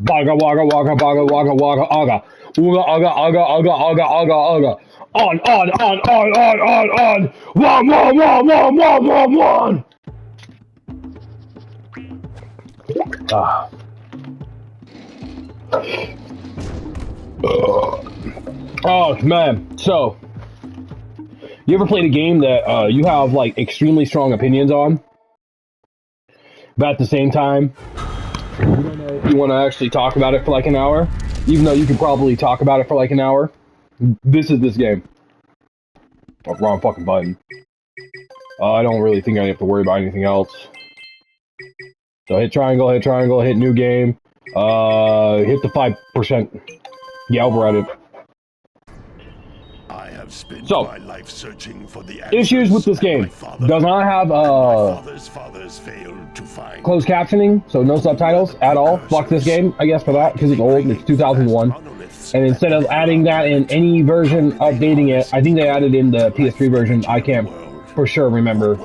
Baga wagga wagga baga wagga wagga aga. Ooga aga aga aga aga aga aga. On. One. Ah. Oh man, so you ever played a game that you have like extremely strong opinions on, but at the same time you don't know if you want to actually talk about it for like an hour, even though you could probably talk about it for like an hour? This is this game. Oh, wrong fucking button. I don't really think I have to worry about anything else. So hit triangle, hit new game. Hit the 5%. Yeah, override it. I have spent So, my life searching for the issues with this game. Does not have fathers failed to find closed captioning, so no subtitles at all. Fuck this game, I guess, for that, because it's old, it's 2001. And instead of adding that in any version, updating it, I think they added in the PS3 version. I can't for sure remember.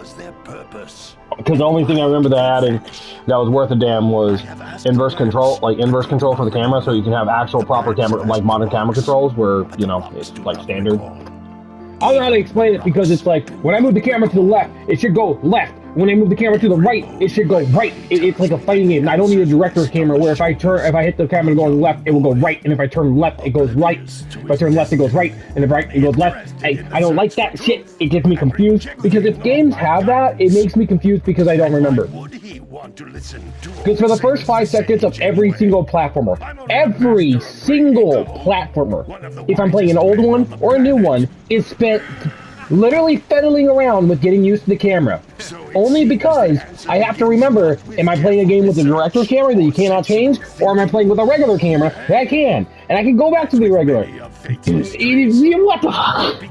Because the only thing I remember they adding that was worth a damn was inverse control for the camera, so you can have actual proper camera, like modern camera controls, where, you know, it's like standard. I don't know how to explain it, because it's like, when I move the camera to the left, it should go left. When I move the camera to the right, it should go right. It's like a fighting game. I don't need a director's camera where if I hit the camera going left, it will go right, and if I turn left, it goes right. If I turn left, it goes right, and if right, it goes left. I don't like that shit. It gets me confused, because if games have that, it makes me confused because I don't remember. Because for the first 5 seconds of every single platformer, if I'm playing an old one or a new one, is spent literally fiddling around with getting used to the camera. Only because I have to remember, am I playing a game with a director's camera that you cannot change, or am I playing with a regular camera that I can? And I can go back to the regular. What the fuck?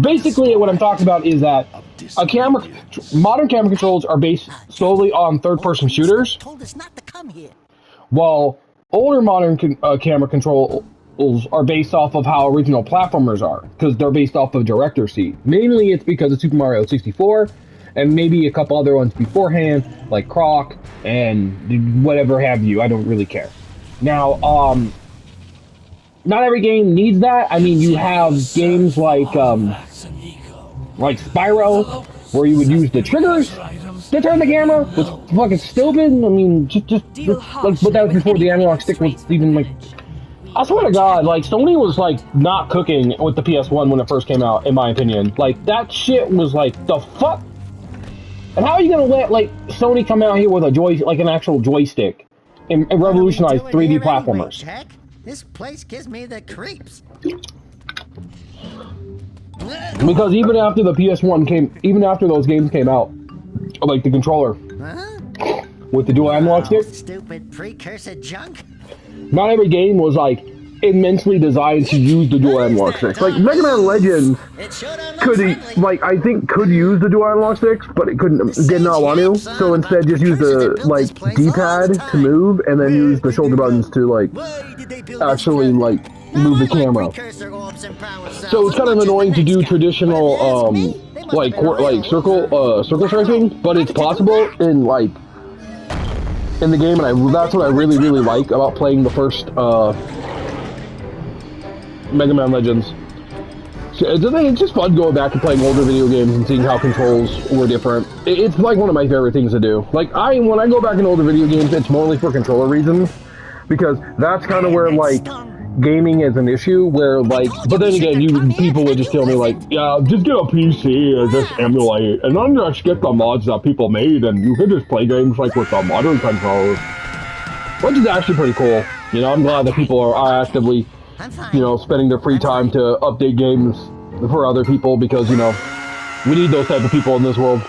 Basically, what I'm talking about is that modern camera controls are based solely on third-person shooters, while older modern camera controls are based off of how original platformers are, because they're based off of director's seat. Mainly it's because of Super Mario 64, and maybe a couple other ones beforehand, like Croc, and whatever have you. I don't really care. Now, not every game needs that. I mean, you have games like Spyro, where you would use the triggers to turn the camera, which is fucking stupid. I mean, just like, but that was before the analog stick was even like. I swear to God, like, Sony was, like, not cooking with the PS1 when it first came out, in my opinion. Like, that shit was like, the fuck? And how are you gonna let, like, Sony come out here with an actual joystick and revolutionize 3D platformers? Jack? This place gives me the creeps. Because even after the PS1 even after those games came out, like the controller, with the dual analog stick, Stupid precursor junk. not every game was like immensely designed to use the dual analog sticks. Like Mega Man Legends could use the dual analog sticks, but it did not want to. So instead, just use the like D-pad to move, and then use the shoulder buttons to like actually like move the camera. So it's kind of annoying to do traditional circle striking, but it's possible in the game, and that's what I really like about playing the first Mega Man Legends. It's just fun going back and playing older video games and seeing how controls were different. It's like one of my favorite things to do. Like when I go back in older video games, it's mostly for controller reasons, because that's kind of where like gaming is an issue. Where like, but then again, people would just tell me like, yeah, just get a PC and just emulate, and then just get the mods that people made, and you can just play games like with the modern controllers, which is actually pretty cool. You know, I'm glad that people are actively, you know, spending their free time to update games for other people, because, you know, we need those type of people in this world.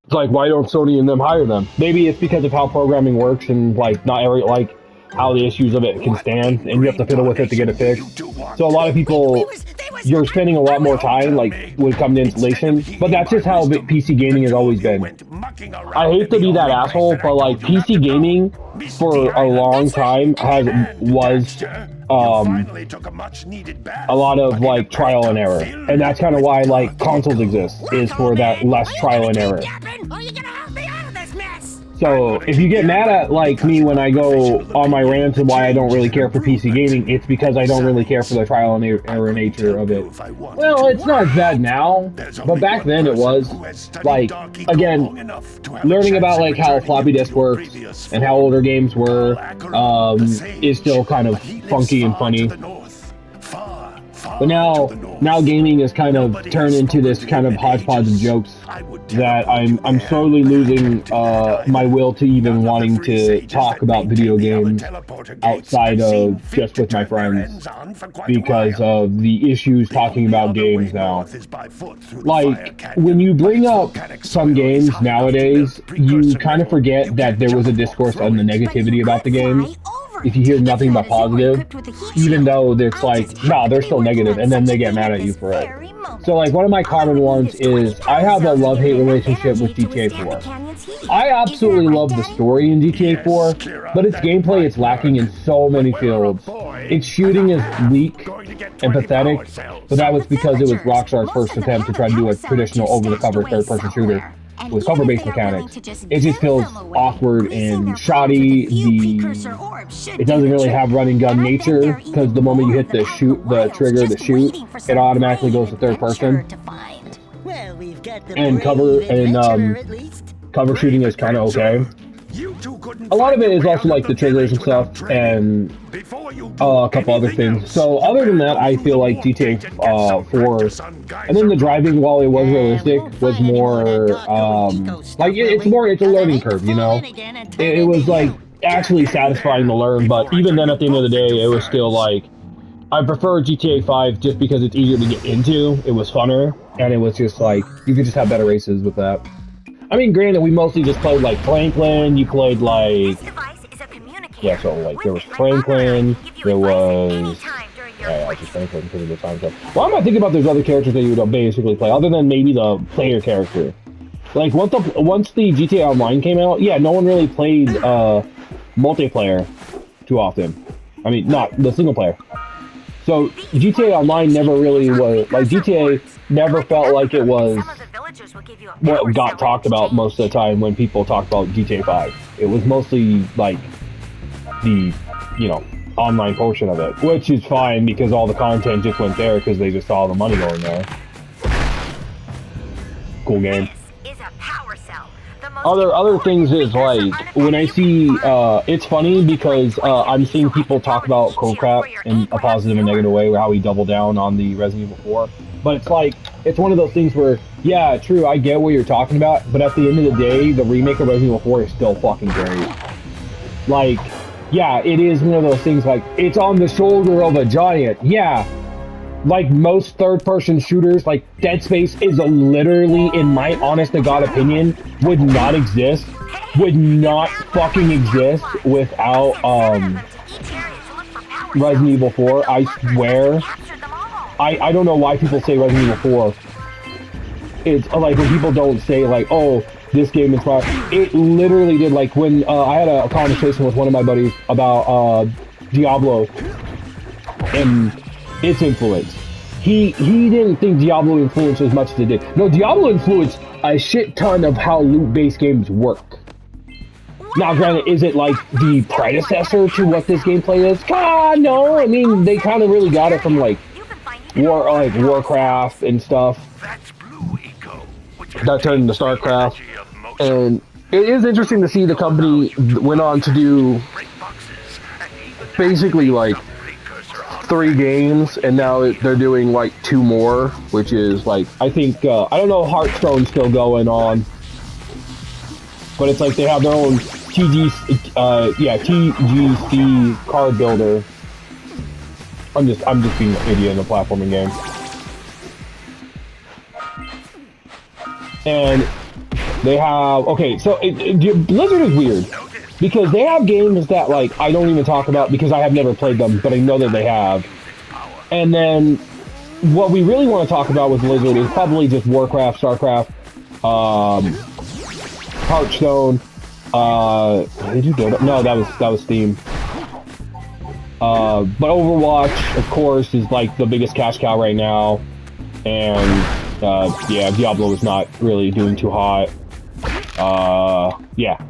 It's like, why don't Sony and them hire them? Maybe it's because of how programming works, and like not every like how the issues of it can stand, and you have to fiddle with it to get it fixed. So a lot of people, you're spending a lot more time like when it comes to installation, but that's just how PC gaming has always been. I hate to be that asshole, but like PC gaming for a long time was a lot of like trial and error, and that's kind of why like consoles exist, is for that less trial and error. So if you get mad at like me when I go on my rants and why I don't really care for PC gaming, it's because I don't really care for the trial and error nature of it. Well, it's not as bad now, but back then it was. Like, again, learning about like how floppy disk works and how older games were is still kind of funky and funny. But now gaming has kind of turned into this kind of hodgepodge of jokes that I'm slowly losing my will to even wanting to talk about video games outside of just with my friends because of the issues talking about games now. Like, when you bring up some games nowadays, you kind of forget that there was a discourse on the negativity about the games. If you hear nothing but positive, even though it's like, nah, they're still negative, and then they get mad at you for it. So like one of my common ones is I have a love-hate relationship with GTA 4. I absolutely love the story in GTA 4, but its gameplay is lacking in so many fields. Its shooting is weak and pathetic, but that was because it was Rockstar's first attempt to try to do a traditional over-the-cover third-person shooter with cover-based mechanics. It just feels awkward and shoddy. It doesn't really have running gun nature because the moment you hit the trigger to shoot, it automatically goes to third person. And cover shooting is kind of okay. A lot of it is also like the triggers and stuff, and a couple other things. So other than that, I feel like GTA 4, and then the driving, while it was realistic, was more like it's a learning curve, you know. It was like actually satisfying to learn, but even then, at the end of the day, it was still like I prefer GTA 5 just because it's easier to get into. It was funner, and it was just like you could just have better races with that. I mean, granted, we mostly just played like Franklin. You played like so like there was Franklin. There was just Franklin because of the time stuff. Well, I'm not thinking about those other characters that you would basically play, other than maybe the player character. Like once the GTA Online came out, yeah, no one really played multiplayer too often. I mean, not the single player. So GTA Online never really was like GTA never felt like it was what got talked about most of the time when people talk about GTA 5. It was mostly like the, online portion of it, which is fine because all the content just went there because they just saw the money going there. Cool game. Other things is like when I see it's funny because I'm seeing people talk about Crap in a positive and negative way, how he doubled down on the Resident Evil 4. But it's like, it's one of those things where, yeah, true, I get what you're talking about, but at the end of the day, the remake of Resident Evil 4 is still fucking great. Like, yeah, it is one of those things like, it's on the shoulder of a giant. Yeah, like most third-person shooters, like Dead Space is literally, in my honest-to-God opinion, would not fucking exist without, Resident Evil 4, I swear. I don't know why people say Resident Evil 4. It's like when people don't say like, oh, this game inspired. It literally did. Like when I had a conversation with one of my buddies about Diablo and its influence. He didn't think Diablo influenced as much as it did. No, Diablo influenced a shit ton of how loot-based games work. Now, granted, is it like the predecessor to what this gameplay is? No. I mean, they kind of really got it from like Warcraft and stuff. That turned into StarCraft, and it is interesting to see the company went on to do basically like 3 games, and now they're doing like 2 more, which is like I think I don't know, Hearthstone's still going on, but it's like they have their own TGC card builder. I'm just being an idiot in a platforming game. And they have, so Blizzard is weird because they have games that like I don't even talk about because I have never played them, but I know that they have. And then what we really want to talk about with Blizzard is probably just Warcraft, StarCraft, Hearthstone. Did you do it? No, that was Steam. But Overwatch, of course, is like the biggest cash cow right now, and yeah, Diablo is not really doing too hot. Yeah,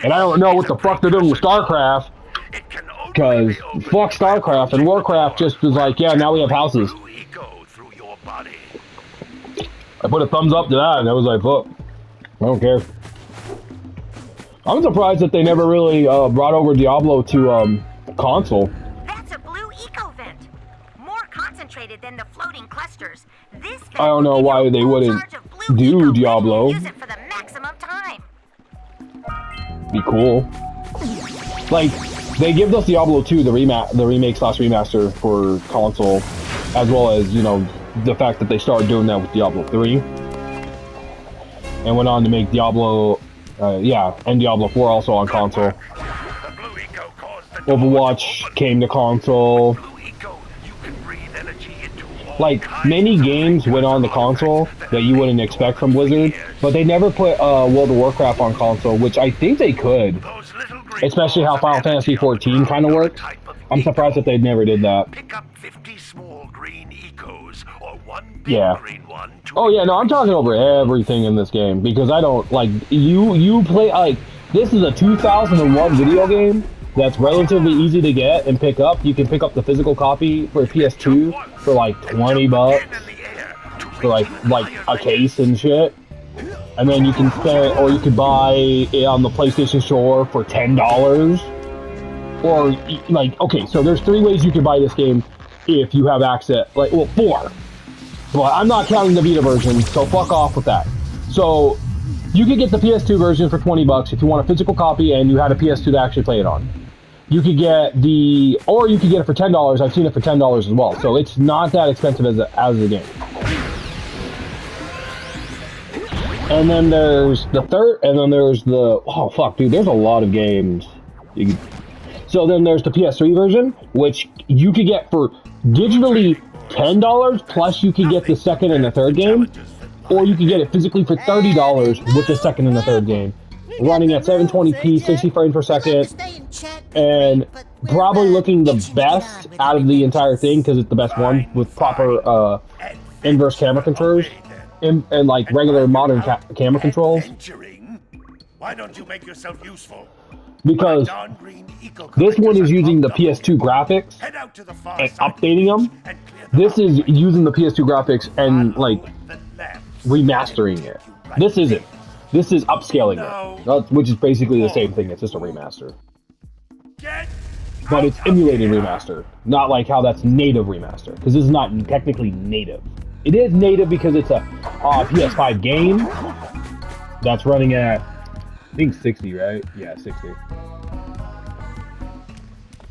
And I don't know what the fuck they're doing with StarCraft, because fuck StarCraft, and Warcraft just was like, yeah, now we have houses. I put a thumbs up to that, and I was like, fuck, I don't care. I'm surprised that they never really brought over Diablo to console. That's a blue eco vent. More concentrated than the floating clusters. This vent I don't know why they wouldn't do Diablo. Use it for the maximum time. Be cool. Like, they give us Diablo 2, the remake/remaster for console, as well as, you know, the fact that they started doing that with Diablo 3. And went on to make Diablo, and Diablo 4 also on console. Overwatch came to console. Like, many games went on the console that you wouldn't expect from Blizzard, but they never put World of Warcraft on console, which I think they could. Especially how Final Fantasy XIV kind of works. I'm surprised that they never did that. Yeah. Oh yeah, no, I'm talking over everything in this game, because I don't, like, you play, like, this is a 2001 video game that's relatively easy to get and pick up. You can pick up the physical copy for PS2 for like 20 bucks for like a case and shit. And then you can spend, or you could buy it on the PlayStation Store for $10. Or like, okay, so there's 3 ways you can buy this game if you have access, like, well, 4. But I'm not counting the Vita version, so fuck off with that. So you could get the PS2 version for 20 bucks if you want a physical copy and you had a PS2 to actually play it on. You could get or you could get it for $10. I've seen it for $10 as well, so it's not that expensive as a game. And then there's the oh fuck, dude, there's a lot of games. So then there's the PS3 version, which you could get for digitally $10, plus you could get the second and the third game, or you could get it physically for $30 with the second and the third game, running at 720p, 60 frames per second, and probably looking the best out of the entire thing because it's the best one with proper inverse camera controls and like regular modern camera controls. Why don't you make yourself useful? Because this one is using the PS2 graphics and updating them. This is using the PS2 graphics and like remastering it. This isn't. This is upscaling it, which is basically the same thing. It's just a remaster. But it's emulated remaster, not like how that's native remaster, because this is not technically native. It is native because it's a PS5 game that's running at, I think 60, right? Yeah, 60.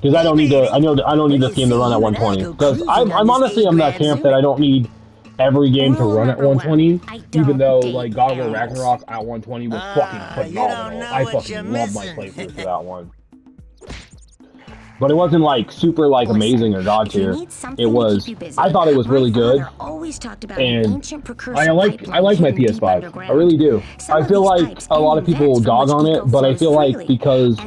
Because I don't need this game to run at 120. Because I'm honestly on that camp that I don't need every game to run at 120, even though like God of War Ragnarok at 120 was fucking phenomenal. I fucking love my playthrough for that one. But it wasn't like super like amazing or god tier. It was. I thought it was really good, and I like my PS5. I really do. I feel like a lot of people dog on it, but I feel like because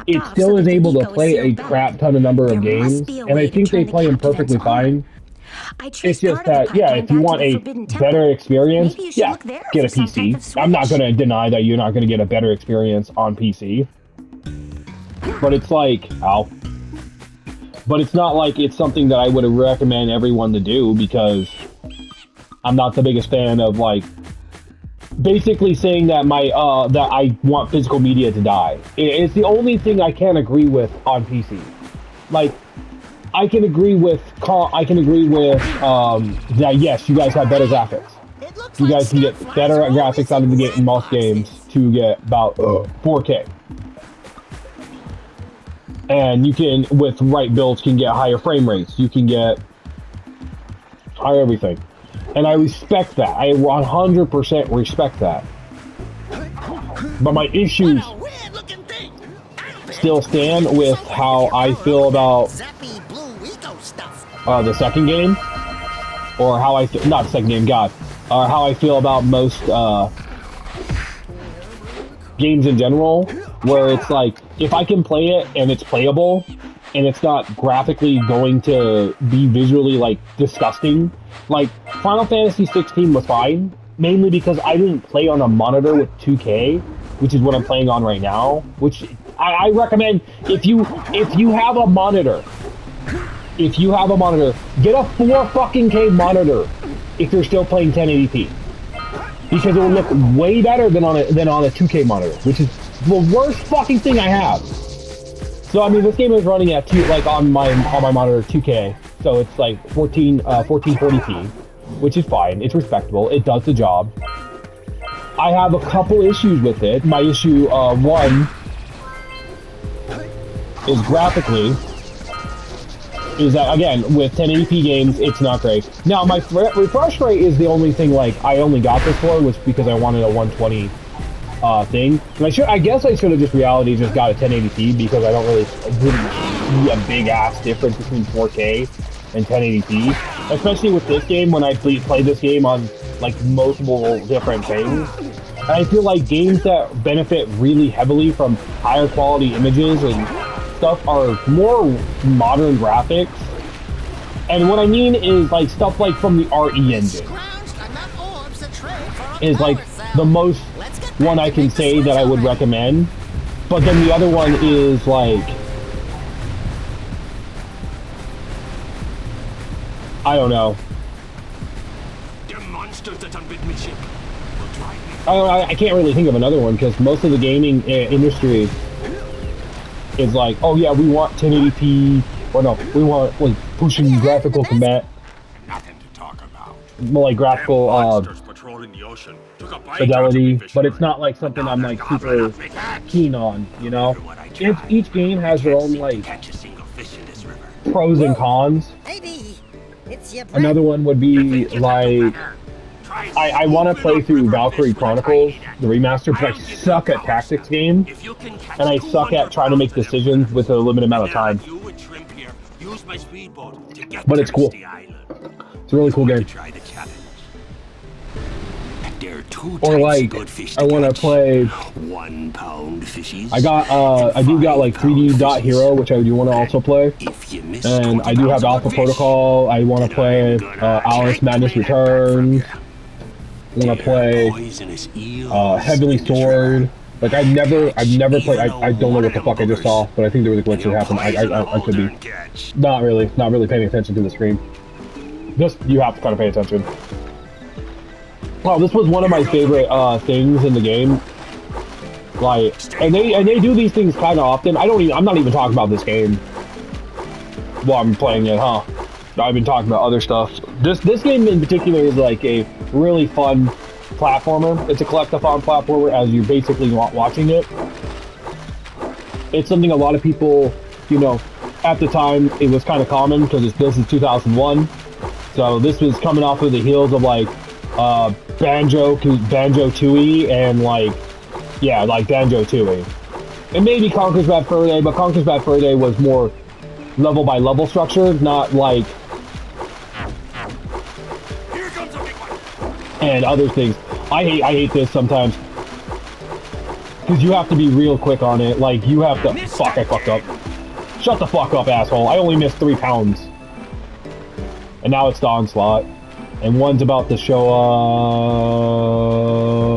it still is able to play a crap ton of number of games, and I think they play them perfectly fine. It's just that, yeah, if you want a better experience, yeah, get a PC. I'm not going to deny that you're not going to get a better experience on PC. But it's like, but it's not like it's something that I would recommend everyone to do, because I'm not the biggest fan of like basically saying that that I want physical media to die. It's the only thing I can't agree with on PC. Like, I can agree with that yes, you guys have better graphics. You guys can get better graphics out of the game in most games to get about 4K. And you can, with right builds, can get higher frame rates. You can get higher everything. And I respect that. I 100% respect that. But my issues still stand with how I feel about the second game. Or how I feel, not the second game, God. Or how I feel about most games in general. Where it's like, if I can play it and it's playable, and it's not graphically going to be visually, like, disgusting. Like, Final Fantasy 16 was fine, mainly because I didn't play on a monitor with 2K. which is what I'm playing on right now. Which I recommend if you have a monitor. If you have a monitor, get a 4 fucking K monitor if you're still playing 1080p. Because it will look way better than on a 2K monitor, which is the worst fucking thing I have. So I mean, this game is running at on my monitor 2K, so it's like 1440p, which is fine. It's respectable. It does the job. I have a couple issues with it. My issue one is graphically. Is that again with 1080p games, it's not great. Now my refresh rate is the only thing I only got this for was because I wanted a 120 thing. And I guess I should have just got a 1080p because I wouldn't see a big ass difference between 4K and 1080p. Especially with this game when I play this game on like multiple different things. And I feel like games that benefit really heavily from higher quality images and stuff are more modern graphics, and what I mean is like stuff like from the RE engine is like the most one I can say that I would recommend. But then the other one is like, I don't know. I can't really think of another one because most of the gaming industry is like, oh yeah, we want 1080p, or no, we want like pushing graphical combat, Nothing to talk about. more like graphical Patrolling the ocean. fidelity, but it's not like something I'm like super keen on, you know? Each game has their own like pros and cons. Another one would be like, I want to play through Valkyrie Chronicles, the remaster, but I suck at tactics games, and I suck at trying to make decisions with a limited amount of time. But it's cool. It's a really cool game. Or like, I want to play. 1 pound fishies. I do got like 3D Dot Hero, which I do want to also play, and I do have Alpha Protocol. I want to play Alice Madness Returns. I want to play Heavenly Sword. Like I've never played. I don't know what the fuck I just saw, but I think there was a glitch that happened. I could be not really paying attention to the screen. Just you have to kind of pay attention. Well, this was one of my favorite things in the game. Like, and they do these things kind of often. I'm not even talking about this game while I'm playing it, huh? I've been talking about other stuff. This game in particular is like a really fun platformer. It's a collectathon platformer as you're basically watching it. It's something a lot of people, you know, at the time it was kind of common because this is 2001. So this was coming off of the heels of like Banjo-Tooie and like, yeah, like Banjo-Tooie. And maybe Conker's Bad Fur Day, but Conker's Bad Fur Day was more level by level structure, not like and other things. I hate this sometimes because you have to be real quick on it. Like you have to fuck. I fucked up. Shut the fuck up, asshole. I only missed 3 pounds, and now it's the onslaught, and one's about to show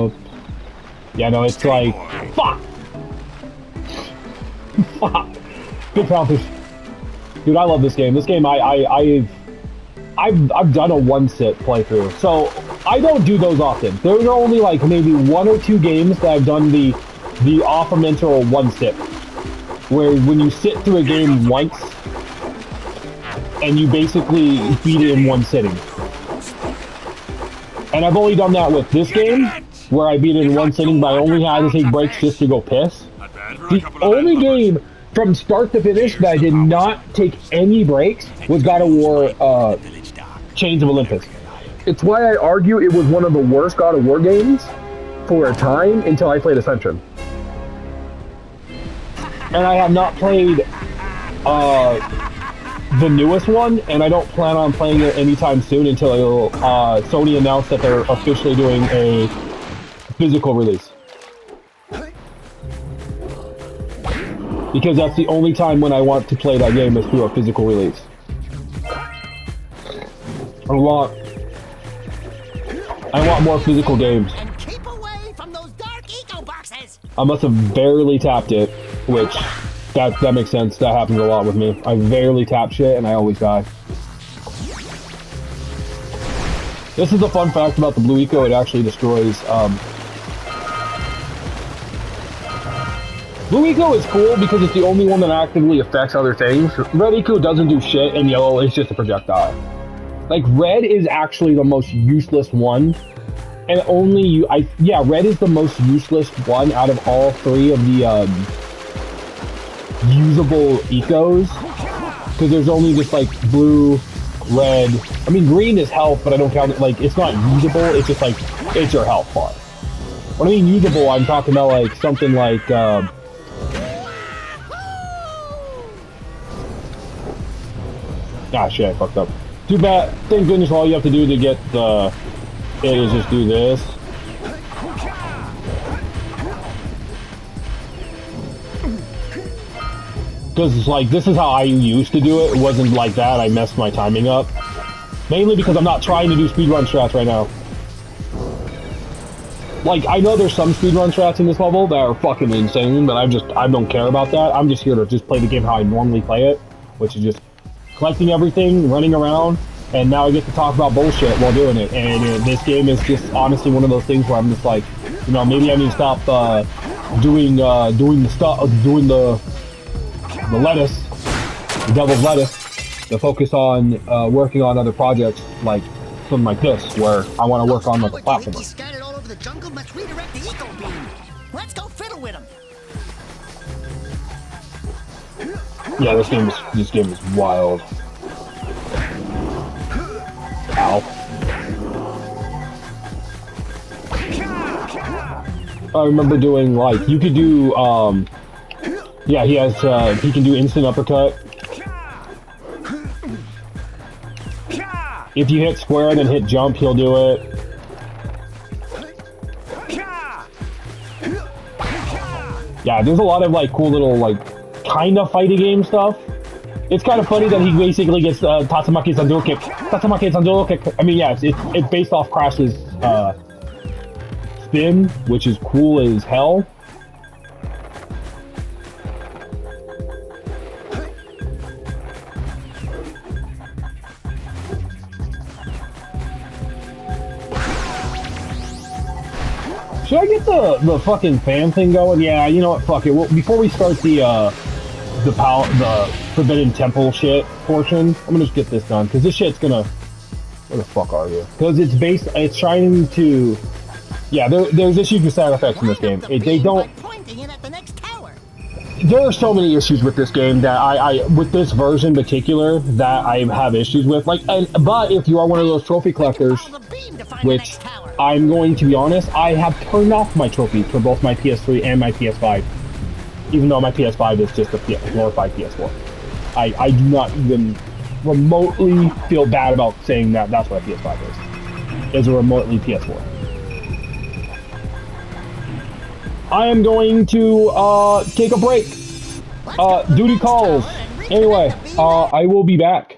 up. Yeah, no, it's like fuck. Fuck. Good poundfish. Dude, I love this game. This game, I've done a 1-sit playthrough, so I don't do those often. There are only like maybe 1 or 2 games that I've done the aforementioned 1-sit, where when you sit through a game once and you basically beat it in 1 sitting. And I've only done that with this game, where I beat it in 1 sitting, but I only had to take breaks just to go piss. The only game from start to finish that I did not take any breaks was God of War Chains of Olympus. It's why I argue it was one of the worst God of War games for a time until I played Ascension. And I have not played the newest one, and I don't plan on playing it anytime soon until Sony announced that they're officially doing a physical release. Because that's the only time when I want to play that game is through a physical release. I want more physical games. And keep away from those dark eco boxes. I must have barely tapped it, which that makes sense. That happens a lot with me. I barely tap shit and I always die. This is a fun fact about the Blue Eco. It actually destroys. Blue Eco is cool because it's the only one that actively affects other things. Red Eco doesn't do shit, and yellow is just a projectile. Like, red is actually the most useless one. And only red is the most useless one out of all three of the usable ecos. Because there's only just like blue, red. I mean, green is health, but I don't count it. Like, it's not usable. It's just like, it's your health bar. When I mean usable, I'm talking about like something like, ah shit, I fucked up. Too bad. Thank goodness all you have to do to get the it is just do this. Because like this is how I used to do it. It wasn't like that. I messed my timing up. Mainly because I'm not trying to do speedrun strats right now. Like, I know there's some speedrun strats in this level that are fucking insane, but I don't care about that. I'm just here to just play the game how I normally play it, which is just collecting everything, running around, and now I get to talk about bullshit while doing it. And this game is just honestly one of those things where I'm just like, you know, maybe I need to stop doing the lettuce, the devil's lettuce, to focus on working on other projects like something like this, where I want to work on like a platformer. Scattered all over the jungle. Let's redirect the eco beam. Let's go fiddle with him. Yeah, this game is wild. Ow. I remember doing like you could do yeah, he can do instant uppercut. If you hit square and then hit jump, he'll do it. Yeah, there's a lot of like cool little like kind of fighting game stuff. It's kind of funny that he basically gets Tatsumaki's Sanduro kick. Tatsumaki's Sanduro kick. I mean, yeah, it's based off Crash's spin, which is cool as hell. Should I get the fucking fan thing going? Yeah, you know what? Fuck it. Well, before we start the Forbidden Temple shit portion, I'm gonna just get this done because this shit's gonna. Where the fuck are you? Because it's trying to. Yeah, there's issues with sound effects in this game. They don't. There are so many issues with this game that I with this version in particular that I have issues with. Like, but if you are one of those trophy collectors, which I'm going to be honest, I have turned off my trophies for both my PS3 and my PS5. Even though my PS5 is just a glorified PS4. I do not even remotely feel bad about saying that that's what a PS5 is. Is a remotely PS4. I am going to take a break. Duty calls. Anyway, I will be back.